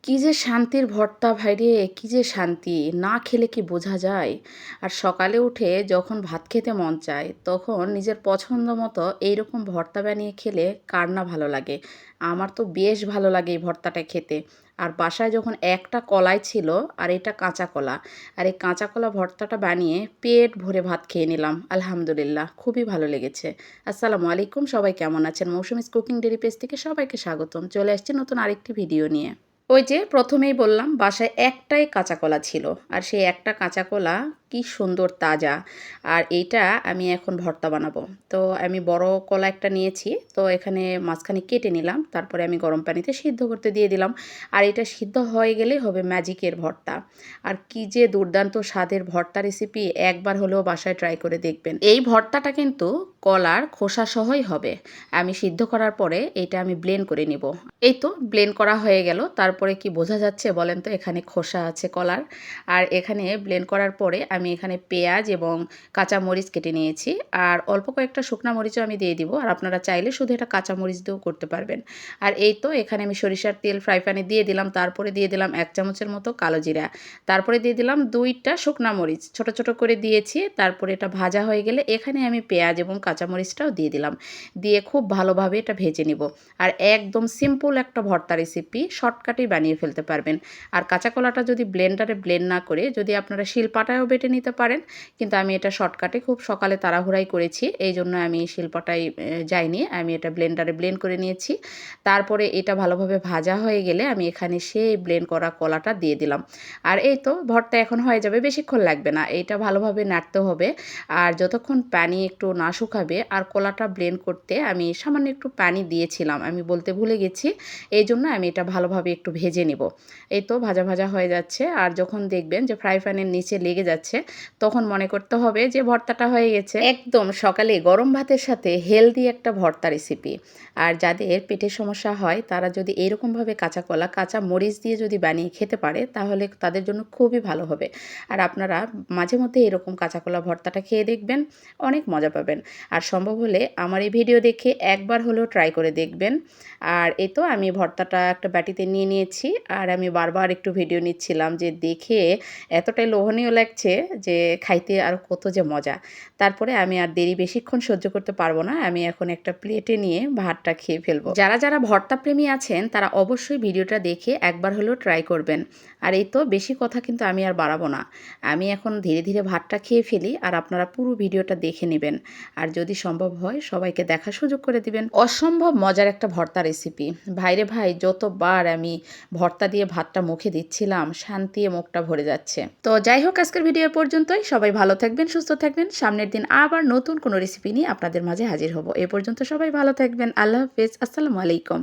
কি যে শান্তির ভর্তা ভাইরে, কি যে শান্তি! না খেলে কি বোঝা যায়? আর সকালে উঠে যখন ভাত খেতে মন চায়, তখন নিজের পছন্দ মতো এইরকম ভর্তা বানিয়ে খেলে কার না ভালো লাগে? আমার তো বেশ ভালো লাগে এই ভর্তাটা খেতে। আর বাসায় যখন একটা কলাই ছিল, আর এটা কাঁচা কলা। আর এই কাঁচা কলা ভর্তাটা বানিয়ে পেট ভরে ভাত খেয়ে নিলাম। আলহামদুলিল্লাহ, খুবই ভালো লেগেছে। আসসালামু আলাইকুম, সবাই কেমন আছেন? মৌসুমীস কুকিং ডেইরি পেজ থেকে সবাইকে স্বাগতম। চলে আসছি নতুন আরেকটি ভিডিও নিয়ে। ওই যে প্রথমেই বললাম বাসায় একটাই কাঁচা কলা ছিল। আর সেই একটা কাঁচা কলা কি সুন্দর তাজা। আর এইটা আমি এখন ভর্তা বানাবো। তো আমি বড় কলা একটা নিয়েছি। তো এখানে মাঝখানে কেটে নিলাম। তারপরে আমি গরম পানিতে সিদ্ধ করতে দিয়ে দিলাম। আর এটা সিদ্ধ হয়ে গেলেই হবে ম্যাজিকের ভর্তা। আর কি যে দুর্দান্ত স্বাদের ভর্তা রেসিপি, একবার হলেও বাসায় ট্রাই করে দেখবেন। এই ভর্তাটা কিন্তু কলার খোসা সহই হবে। আমি সিদ্ধ করার পরে এটা আমি ব্লেন্ড করে নিব। এই তো ব্লেন্ড করা হয়ে গেল। তারপরে কি বোঝা যাচ্ছে বলেন তো? এখানে খোসা আছে কলার। আর এখানে ব্লেন্ড করার পরে আমি এখানে পেঁয়াজ এবং কাঁচা মরিচ কেটে নিয়েছি। আর অল্প কয়েকটা শুকনা মরিচও আমি দিয়ে দিব। আর আপনারা চাইলে শুধু এটা কাঁচা মরিচ দিয়েও করতে পারবেন। আর এই তো এখানে আমি সরিষার তেল ফ্রাই প্যানে দিয়ে দিলাম। তারপরে দিয়ে দিলাম 1 চামচের মতো কালো জিরা। তারপরে দিয়ে দিলাম 2টা শুকনা মরিচ। ছোট, ছোট করে দিয়েছি। তারপরে এটা ভাজা হয়ে গেলে এখানে আমি পেঁয়াজ এবং কাঁচা মরিচটাও দিয়ে দিলাম। দিয়ে খুব ভালোভাবে এটা ভেজে নিব। আর একদম সিম্পল একটা ভর্তা রেসিপি, শর্টকাটেই বানিয়ে ফেলতে পারবেন। আর কাঁচা কলাটা যদি ব্লেন্ডারে ব্লেন্ড না করে যদি আপনারা শিলপাটায়ও বেটে নিতে পারেন, কিন্তু আমি এটা শর্টকাটে খুব সকালে তাড়াহুড়াই করেছি, এই জন্য আমি শিলপাটায় যাইনি, আমি এটা ব্লেন্ডারে ব্লেন্ড করে নিয়েছি। তারপরে এটা ভালোভাবে ভাজা হয়ে গেলে আমি এখানে সেই ব্লেন্ড করা কলাটা দিয়ে দিলাম। আর এই তো ভর্তা এখন হয়ে যাবে, বেশিক্ষণ লাগবে না। এটা ভালোভাবে নাড়তে হবে। আর যতক্ষণ পানি একটু না শুকাবে, আর কলাটা ব্লেন্ড করতে আমি সামান্য একটু পানি দিয়েছিলাম, আমি বলতে ভুলে গেছি। এই জন্য আমি এটা ভালোভাবে একটু ভেজে নিব। এই তো ভাজা ভাজা হয়ে যাচ্ছে। আর যখন দেখবেন যে ফ্রাই প্যানের নিচে লেগে যাচ্ছে, তখন মনে করতে হবে যে ভর্তাটা হয়ে গেছে। একদম সকালে গরম ভাতের সাথে হেলদি একটা ভর্তা রেসিপি। আর যাদের পেটের সমস্যা হয়, তারা যদি এইরকমভাবে কাঁচা কলা কাঁচা মরিচ দিয়ে যদি বানিয়ে খেতে পারে, তাহলে তাদের জন্য খুবই ভালো হবে। আর আপনারা মাঝে মধ্যে এরকম কাঁচা কলা ভর্তাটা খেয়ে দেখবেন, অনেক মজা পাবেন। আর সম্ভব হলে আমার এই ভিডিও দেখে একবার হলেও ট্রাই করে দেখবেন। আর এই তো আমি ভর্তাটা একটা বাটিতে নিয়ে নিয়েছি। আর আমি বারবার একটু ভিডিও নিচ্ছিলাম, যে দেখে এতটাই লোভনীয় লাগছে যে খাইতে আর কত যে মজা। তারপরে আমি আর দেরি বেশিক্ষণ সহ্য করতে পারবো না, আমি এখন একটা প্লেটে নিয়ে ভাতটা খেয়ে ফেলবো। যারা যারা ভর্তা প্রেমী আছেন, তারা অবশ্যই ভিডিওটা দেখে একবার হলেও ট্রাই করবেন। আর এই তো বেশি কথা কিন্তু আমি আর বাড়াবো না, আমি এখন ধীরে ধীরে ভাতটা খেয়ে ফেলি। আর আপনারা পুরো ভিডিওটা দেখে নেবেন। আর যদি সম্ভব হয় সবাইকে দেখার সুযোগ করে দিবেন। অসম্ভব মজার একটা ভর্তা রেসিপি ভাইরে ভাই, যতবার আমি ভর্তা দিয়ে ভাতটা মুখে দিচ্ছিলাম, শান্তিতে মুখটা ভরে যাচ্ছে। তো যাই হোক, আজকের ভিডিও পর্যন্তই। সবাই ভালো থাকবেন, সুস্থ থাকবেন। সামনের দিন আবার নতুন কোনো রেসিপি নিয়ে আপনাদের মাঝে হাজির হব। এ পর্যন্ত সবাই ভালো থাকবেন। আল্লাহ হাফেজ, আসসালামু আলাইকুম।